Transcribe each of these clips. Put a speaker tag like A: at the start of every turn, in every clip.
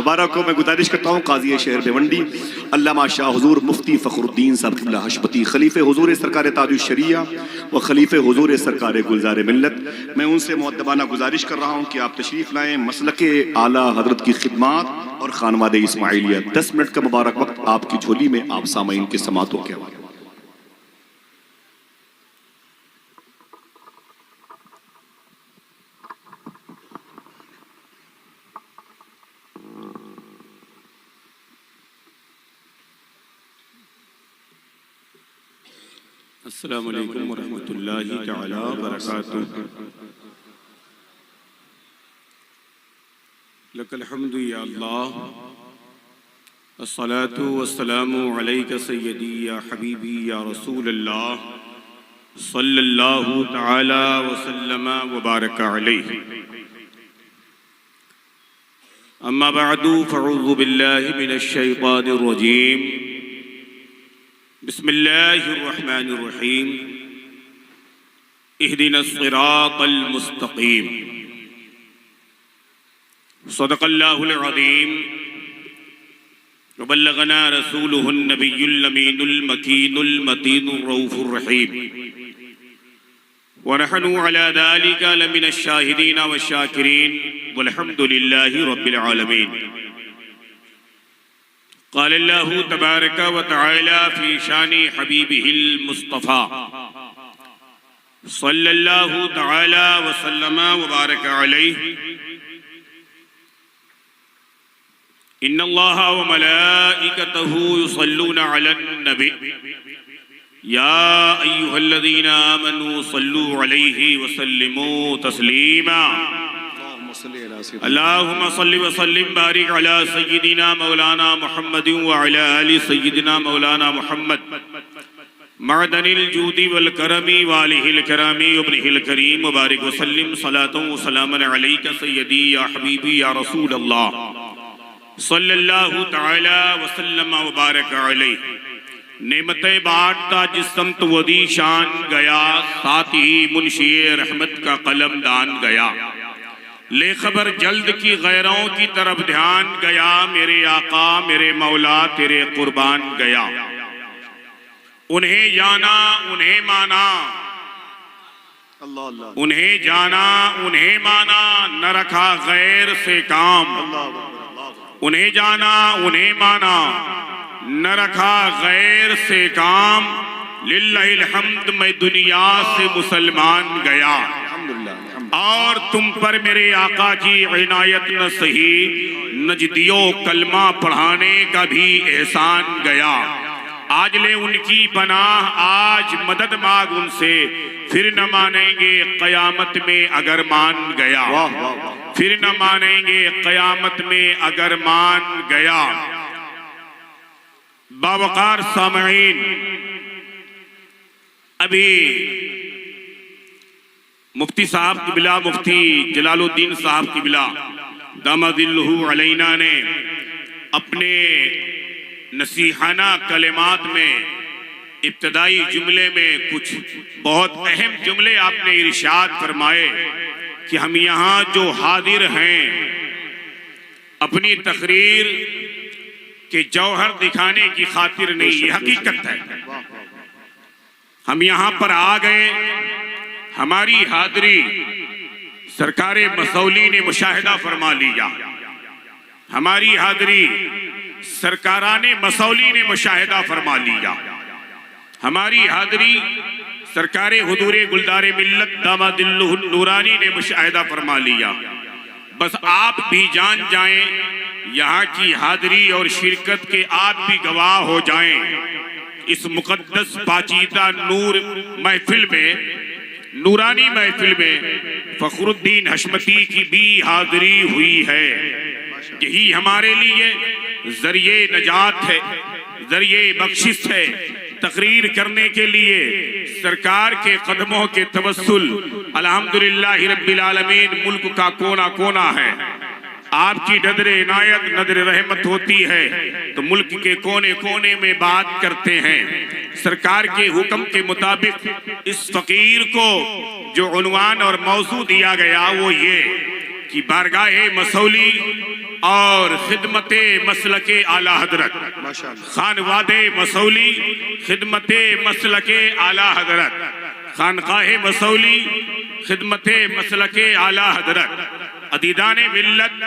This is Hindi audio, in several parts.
A: मुबारक हो। मैं गुजारिश करता हूँ काजी शहर भिवंडी अल्लामा शाह हुजूर मुफ्ती फ़खरुद्दीन साहब क़िबला हशमती खलीफे हुजूर सरकार ताजुश शरिया व खलीफे हुजूर सरकार गुलजार मिल्लत, मैं उनसे मुअद्दबाना गुजारिश कर रहा हूँ कि आप तशरीफ़ लाएँ। मसलके आला हज़रत की खिदमत और खानवादे इस्माइलिया 10 मिनट का मुबारक वक्त आपकी झोली में, आप सामईन के समातों के हवाले।
B: अस्सलामु अलैकुम वरहमतुल्लाहि तआला वबरकातुहू। लकल हम्दु या अल्लाह, अस्सलातु वस्सलामु अलैका सय्यदी या हबीबी या रसूल अल्लाह सल्लल्लाहु तआला वसल्लम व बारक अलैहि। अम्मा बअदु फअऊज़ु बिल्लाहि मिनश शैतानिर रजीम। बिस्मिल्लाहिर्रहमानिर्रहीम। इहदिनस सिरातल मुस्तकीम। सदक़ल्लाहुल अज़ीम व बल्लगना रसूलुहुन नबियुल अमीनुल मकीनुल मतीनुर रऊफुर रहीम व नहनु अला ज़ालिका लमिनश शाहिदीन व शाकिरीन वल्हम्दुलिल्लाहि रब्बिल आलमीन। क़ाल अल्लाहु तबारक व तआला फ़ी शानि हबीबिहिल मुस्तफ़ा सल्लल्लाहु तआला व सल्लम व बारक अलैहि। इन्नल्लाह व मलाइकतहु युसल्लूना अलन नबी या अय्युहल्लज़ीना आमनू सल्लू अलैहि व सल्लिमू तस्लीमा। अल्लाहुम्मा सल्लि व सल्लिम बारिक अला सय्यिदिना मौलाना मुहम्मदिन व अला आलि सय्यिदिना मौलाना मुहम्मद मअदनिल जूदी वल करमी वालिहिल करामी इब्निहिल करीम मुबारक व सल्लिम सलातन व सलामन अलैका सय्यदी या हबीबी या रसूल अल्लाह सल्लल्लाहु तआला व सल्लम व बारक अलैहि। नेमतें बांटता जिस समत वदी शान गया, साथ ही मुंशी रहमत का कलम दान गया। ले खबर जल्द की गैरों की तरफ ध्यान गया, मेरे आका मेरे मौला तेरे कुर्बान गया। उन्हें जाना उन्हें माना, उन्हें जाना उन्हें माना, न रखा गैर से काम। उन्हें जाना उन्हें माना, न रखा गैर से काम। लिल्लाहिल हम्द, मैं दुनिया से मुसलमान गया और तुम पर मेरे आका की इनायत न सही, नजदियों कलमा पढ़ाने का भी एहसान गया। आज ले उनकी पनाह, आज मदद मांग उनसे, फिर न मानेंगे क़यामत में अगर मान गया। फिर न मानेंगे क़यामत में अगर मान गया। बावकार सामईन, अभी मुफ्ती साहब क़िबला मुफ्ती जलालुद्दीन साहब क़िबला दामदिल्लहु अलैना ने अपने नसीहाना कलिमात में इब्तदाई जुमले में कुछ बहुत अहम जुमले आपने इरशाद फरमाए कि हम यहाँ जो हाजिर हैं अपनी तकरीर के जौहर दिखाने की खातिर नहीं, ये हकीकत है। हम यहाँ पर आ गए, हमारी हाज़री सरकारे मसौली ने मुशाहिदा फरमा लिया। हमारी हाज़री सरकाराने मसौली ने मुशाहिदा फरमा लिया। हमारी हाज़री सरकारे हुजूरे गुलदारे मिल्लत दामादिल्लुहुन नूरानी ने मुशाहिदा फरमा लिया। बस आप भी जान जाएं, यहाँ की हाज़री और शिरकत के आप भी गवाह हो जाएं। इस मुकद्दस पाचीदा नूर महफिल में, नूरानी महफिल में फ़खरुद्दीन हशमती की भी हाज़री हुई है। यही हमारे लिए ज़रिए नजात है, ज़रिए बख्शिश है। तकरीर करने के लिए सरकार के कदमों के तवस्सुल अल्हम्दुलिल्लाहि रब्बिल आलमीन मुल्क का कोना कोना है। आपकी नदर इनायत नदर रहमत होती है तो मुल्क के कोने कोने में बात करते हैं। सरकार के हुक्म के मुताबिक इस फकीर को जो उन्वान और मौजू दिया गया वो ये कि बारगाहे मसौली और खिदमत मसलके आला हजरत खानवादे मसौली, खिदमत मसलके आला हजरत खानकाहे मसौली, खिदमत मसलके आला हजरत अदीदाने मिल्लत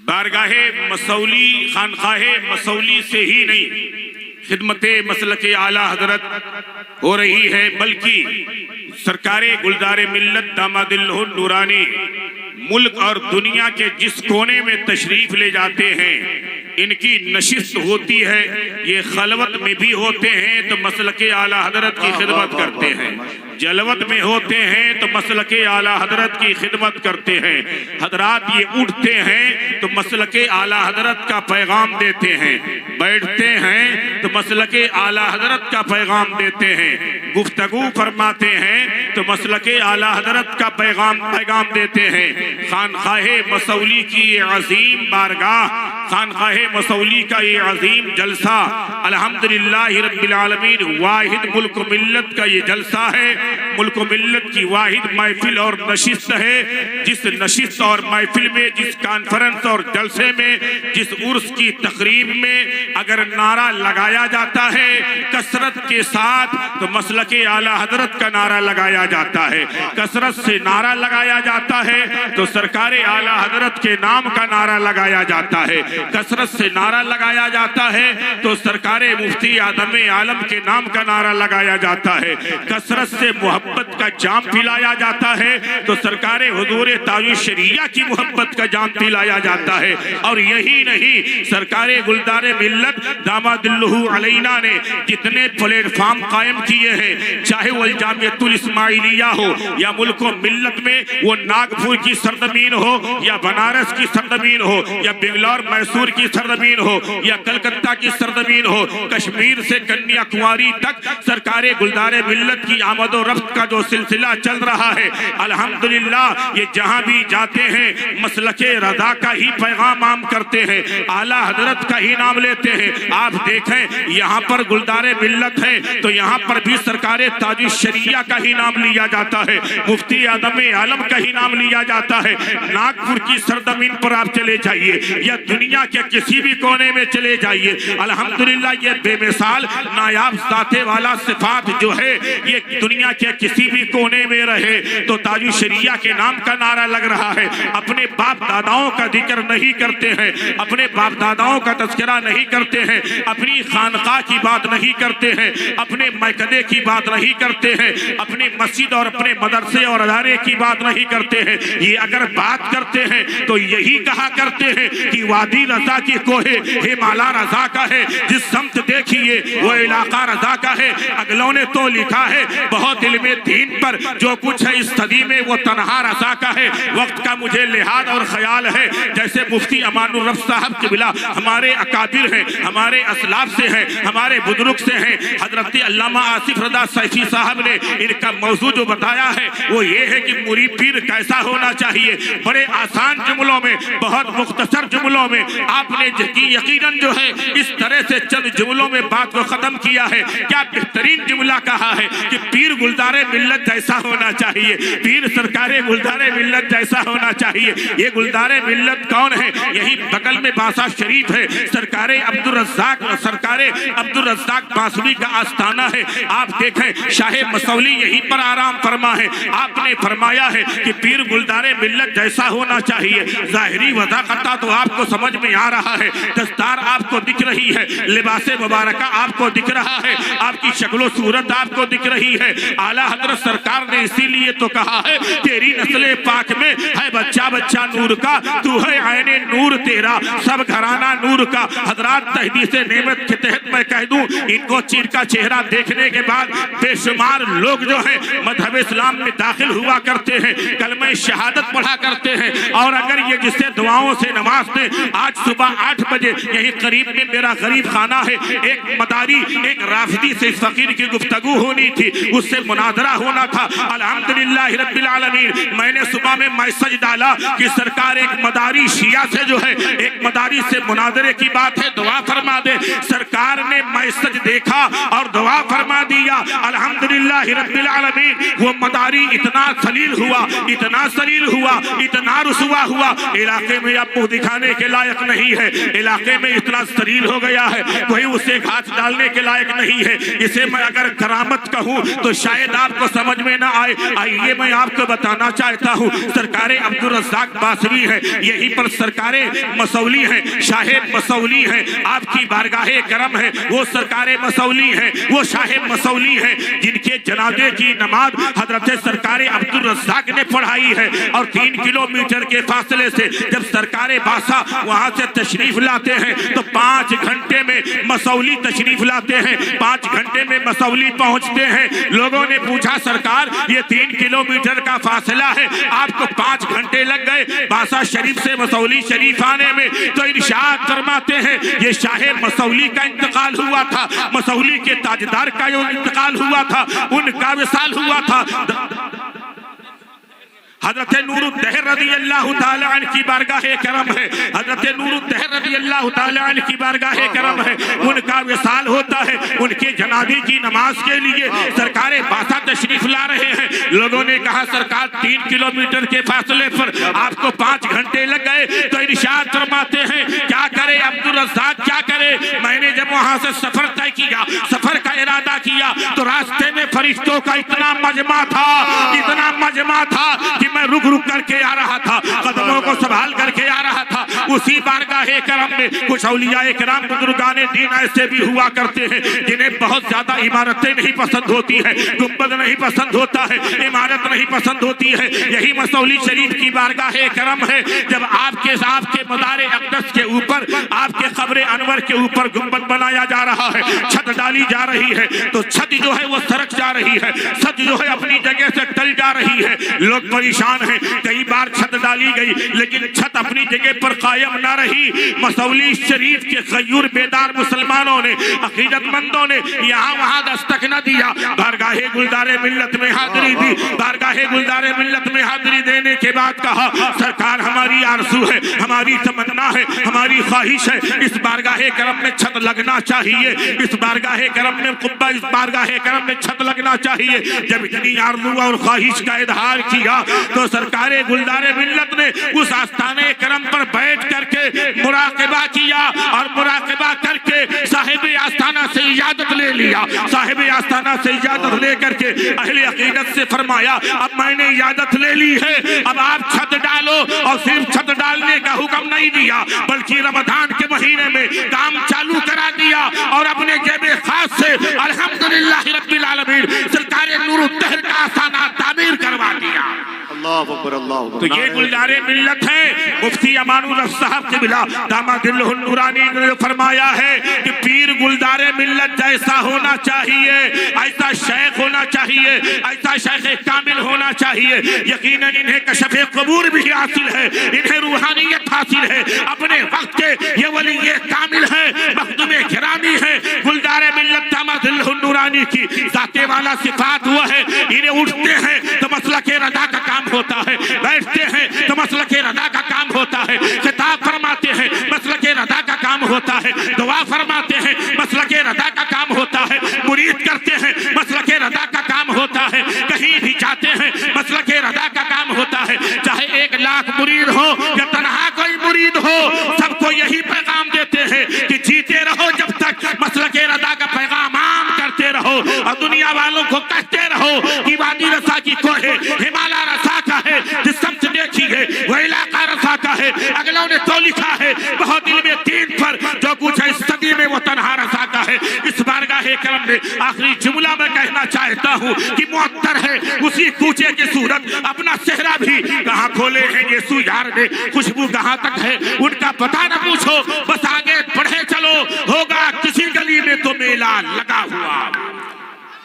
B: बारगाहे मसौली, खानकाहे मसौली से ही नहीं खिदमत मसलके आला हजरत हो रही है, बल्कि सरकारे गुलदारे मिल्लत दामादिल्लहु नूरानी मुल्क और दुनिया के जिस कोने में तशरीफ ले जाते हैं इनकी नशिस्त होती है। ये खलवत में भी होते हैं तो मसलके आला हजरत की खिदमत करते हैं, जलवत में होते हैं तो मसलके आला हजरत की खिदमत करते हैं। हजरात ये उठते हैं तो मसलके आला हजरत का पैगाम देते हैं, बैठते हैं तो मसलके आला हजरत का पैगाम देते हैं, गुफ्तगू फरमाते हैं तो मसलके आला हजरत का पैगाम देते हैं। खानकाहे मसौली की ये अजीम बारगाह, खानकाहे मसौली का ये अजीम जलसा अल्हम्दुलिल्लाह रब्बिल आलमीन वाहिद मुल्क मिल्लत का ये जलसा है, मुल्क मिल्लत की वाहिद महफिल और नशिस्त है। जिस नशिस्त और महफिल में, जिस कॉन्फ्रेंस और जलसे में, जिस उर्स की तकरीब में अगर नारा लगाया जाता है कसरत के साथ तो मसलके आला हजरत का नारा लगाया जाता है। कसरत से नारा लगाया जाता है तो सरकार आला हजरत के नाम का नारा लगाया जाता है। कसरत से नारा लगाया जाता है तो सरकार मुफ्ती आदम आलम के नाम का नारा लगाया जाता है। कसरत से मोहब्बत का जाम पिलाया जाता है तो सरकार हुजूर ताजुश शरिया की मोहब्बत का जाम पिलाया जाता है। और यही नहीं, सरकार गुलदारे मिल्लत दामादिल्लहु अलैना ने जितने प्लेटफॉर्म कायम किए हैं, चाहे वो जामियतुल इस्माइलिया हो या मुल्क मिल्लत में वो नागपुर की सरजमीन हो या बनारस की सरजमीन हो या बेंगलोर मैसूर की सरजमीन हो या कलकत्ता की सरजमीन हो, कश्मीर से कन्याकुमारी तक सरकार गुलदारे मिल्लत की आमदो रफ्त का जो सिलसिला चल रहा है अल्हम्दुलिल्लाह, ये जहां भी जाते हैं मसलके रजा का ही पैगाम आम करते हैं, आला हजरत का ही नाम लेते हैं। आप देखें यहाँ पर गुलदारे मिल्लत है तो यहाँ पर भी सरकार ताजुश शरिया का ही नाम लिया जाता है, मुफ्ती आदम आलम का ही नाम लिया जाता है। नागपुर की सरजमीन पर आप चले जाइए या दुनिया के किसी भी कोने में चले जाइए, अल्हम्दुलिल्लाह ये बेमिसाल नायाब साथे वाला सिफात जो है ये दुनिया के किसी भी कोने में रहे तो ताजुश शरिया के नाम का नारा लग रहा है। अपने बाप दादाओं का जिक्र नहीं करते हैं, अपने बाप दादाओं का तस्करा नहीं करते हैं, अपनी खानका की बात नहीं करते हैं, अपने मकदे की बात नहीं करते हैं, अपने मस्जिद और अपने मदरसे और अदारे की बात नहीं करते हैं। ये अगर बात करते हैं तो यही कहा करते हैं कि वादी रजा की कोहे हिमाला रजा का है, जिस समत देखिए वो इलाका रजा का है। अगलों ने तो लिखा है बहुत इल्मे दीन पर जो कुछ है इस सदी में वो तनहा रजा का है। वक्त का मुझे लिहाज और ख्याल है जैसे मुफ्ती अमानुर रफ साहब किबला हमारे अकाबिर हैं, हमारे असलाफ से हैं, हमारे बुजुर्ग से हैं। हजरत अल्लामा आसिफ रजा सैफी साहब ने इनका मौजू जो बताया है वो ये है कि मुरीद पीर कैसा होना चाहिए। बड़े आसान जुमलों में, बहुत मुख्तसर जुमलों में आपने यकीनन जो है इस तरह से चंद जुमलों में बात को खत्म किया है। क्या बेहतरीन जुमला कहा है कि पीर गुलदारे मिल्लत जैसा होना चाहिए, पीर सरकारे गुलदारे मिल्लत जैसा होना चाहिए। ये गुलदारे मिल्लत कौन है? यही बगल में बासा शरीफ है, सरकारे अब्दुल रज़्ज़ाक बासुरी का आस्थाना है। आप देखें शाहे मसौली यहीं पर आराम फरमा है। आपने फरमाया है कि पीर गुलदारे मिल्लत जैसा होना चाहिए। जाहिरी वज़ाक़त तो आपको समझ में आ रहा है, दस्तार आपको दिख रही है, लिबासे मुबारका आपको दिख रहा है, आपकी शक्लो सूरत आपको दिख रही है। आला हजरत सरकार ने इसीलिए तो कहा है तेरी नस्ले पाक में है बच्चा बच्चा नूर का, तू है आईने नूर तेरा, सब घराना नूर का। हजरात तहदीस नेमत के तहत मैं कह दूं, इनको चीर का चेहरा देखने के बाद बेशुमार लोग जो है मजहब इस्लाम में दाखिल हुआ करते हैं, कलमे शहादत पढ़ा करते हैं। और अगर ये जिससे दुआओं से नमाज दे, आज सुबह 8 बजे यही करीब में मेरा गरीब खाना है, एक मदारी एक राफिदी से इस फकीर की गुफ्तगू होनी थी, उससे मुनाजरा होना था। अल्हम्दुलिल्लाह रब्बिल आलमीन, मैंने सुबह में मैसेज डाला कि सरकार एक मदारी शिया से जो है एक मदारी से मुनाजरे की बात है दुआ फरमा दे। सरकार ने मैसेज देखा और दुआ फरमा दिया, अल्हम्दुलिल्लाह रब्बिल आलमीन। वो मदारी इतना सलील हुआ, इतना सलील हुआ, इतना रुसवा हुआ, इलाके में अब मुंह दिखाने के लायक नहीं है, इलाके में इतना सलील हो गया है, कोई उसे घास डालने के लायक नहीं है। इसे मैं अगर करामत कहूँ तो शायद आपको समझ में ना आए। आइए मैं आपको बताना चाहता हूँ, सरकारें अब्दुल रज़्ज़ाक़ बासवी है, यहीं पर सरकारें मसौली हैं, शाहेब मसौली हैं, आपकी बारगाहे करम है, वो सरकारें मसौली हैं, वो शाहेब मसौली हैं, जिनके जनाजे की नमाज हजरत सरकारें अब्दुल रज़्ज़ाक़ ने पढ़ाई है। और 3 किलोमीटर के फासले से जब सरकारें बासा वहां से तशरीफ लाते हैं तो 5 घंटे में मसौली तशरीफ लाते हैं, 5 घंटे में मसौली पहुंचते हैं। लोगों ने पूछा सरकार ये 3 किलोमीटर का फासला है, आपको 5 घंटे लग गए बासा शरीफ से मसौली शरीफ आने में, तो इरशाद फरमाते हैं ये शाहे मसौली का इंतकाल हुआ था, मसौली के ताजदार का जो इंतकाल हुआ था उनका विसाल हुआ था। हजरत नूरुद्दहर रज़ी अल्लाह ताला अन्हु की बारगाहे करम है, हजरत नूरुद्दहर रज़ी अल्लाह ताला अन्हु की बारगाहे करम है, उनका विसाल होता है। उनके जनाजे की नमाज के लिए सरकारें बासा तशरीफ ला रहे हैं। लोगों ने कहा सरकार 3 किलोमीटर के फासले पर आपको 5 घंटे लग गए, तो इरशाद फरमाते हैं क्या करे अब्दुल रज़्ज़ाक़, क्या करे। मैंने जब वहां से सफर तय किया, सफर का इरादा किया, तो रास्ते में फरिश्तों का इतना मजमा था, इतना मजमा था कि मैं रुक रुक करके आ रहा था, कदमों को संभाल करके आ रहा था। उसी बारगाहे करम में कुछ औलियाए किराम बुजुर्गाने दीन ऐसे भी हुआ करते हैं जिन्हें बहुत ज्यादा इमारतें नहीं पसंद होती है, गुंबद नहीं पसंद होता है, इमारत नहीं पसंद होती है। यही मसौली शरीफ की बारगाहे करम है। जब आपके मदारे अक़दस के ऊपर, आपके कब्र अनवर के ऊपर गुंबद बनाया जा रहा है, छत डाली जा रही है, तो छत जो है वो सरक जा रही है, छत जो है अपनी जगह से टल जा रही है। लोग परेशान हैं, कई बार छत डाली गई लेकिन छत अपनी जगह पर कायम ना रही। मसौली शरीफ के गयूर बेदार मुसलमानों ने, अकीदतमंदों ने यहाँ वहाँ दस्तक न दिया, बारगाहे गुलदारे मिल्लत में हाजिरी दी। बारगाहे गुलदारे मिल्लत में हाजिरी देने के बाद कहा सरकार हमारी आरज़ू है, हमारी तमन्ना है, हमारी ख्वाहिश है, इस बारगाहे करम में छत लगना चाहिए, इस बारगाहे करम में कुब्बा, इस बारगाहे करम में छत लगना चाहिए। जब इतनी आरज़ू और ख्वाहिश का इजहार किया तो सरकारे गुलदारे मिल्लत ने उस आस्ताने करम पर बैठ करके मुराक़बा किया और मुराक़बा करके साहिब आस्ताना से इजाजत ले लिया। साहिब आस्ताना से इजाजत ले करके अहले अकीदत से फरमाया अब मैंने इजाजत ले ली है, अब आप छत डालो। और सिर्फ छत डालने का हुक्म नहीं दिया बल्कि रमजान के महीने में काम चालू करा दिया और अपने जेबे खास से अल्हम्दुलिल्लाह रब्बिल आलमीन सरकारे नूरुद्दहर का आस्ताना तामीर करवा दिया। तो ये गुलजारे मिल्लत है। मुफ्ती अमानुल हक साहब के बिला दामादिल्लहुल नूरानी ने फरमाया है कि पीर गुलजारे मिल्लत जैसा होना चाहिए, ऐसा शेख होना चाहिए, ऐसा शेख कामिल होना चाहिए। यकीनन इन्हें कशफ़े क़बूर भी हासिल है, इन्हें रूहानियत हासिल है, अपने वक्त के ये वली ये कामिल है, मखदूम गिरामी है। गुलजारे मिल्लत दामादिल्लहुल नूरानी की ज़ाते वाला सिफात हुआ है, इन्हें उठते हैं तो मसलके रज़ा का काम होता है, बैठते हैं तो मसलके रज़ा का काम होता है, खिताब फरमाते हैं मसलके रज़ा का काम होता है, दुआ फरमाते हैं मसलके रज़ा का काम होता है, मुरीद करते हैं मसलके रज़ा का काम होता है, कहीं भी जाते हैं मसलके रज़ा का काम होता है। चाहे 1 लाख मुरीद हो या तनहा कोई मुरीद हो, सबको यही पैगाम देते हैं कि जीते रहो जब तक मसलके रज़ा का पैगाम आम करते रहो और दुनिया वालों को कहते रहो कि वादी रसा की कोहे हिमालय रसा का है, जिस शब्द देखी है वो इलाका रसा का है। अगलों ने तो लिखा है बहुत दिल में 3 पर जो कुछ है इस सदी में वो तन्हा रसा का है। इस बारगाहे करम में आखिरी जुमला में कहना चाहता हूँ कि मुअत्तर है उसी कूचे की सूरत, अपना चेहरा भी कहाँ खोले हैं यीशु यार ने, खुशबू कहाँ तक है उनका पता न पूछो, बस आगे बढ़े चलो, होगा किसी गली में तो मेला लगा हुआ।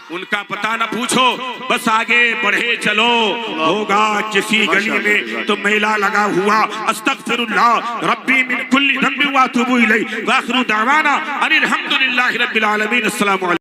B: उनका पता न पूछो, बस आगे बढ़े चलो, होगा किसी गली में तो मेला लगा हुआ। अस्तगफिरुल्लाह रब्बी मिन कुल्ली ज़ंबिन व अतूबु इलैहि व आखिरु दावाना अनिल हम्दुलिल्लाहि रब्बिल आलमीन। अस्सलामु अलैकुम।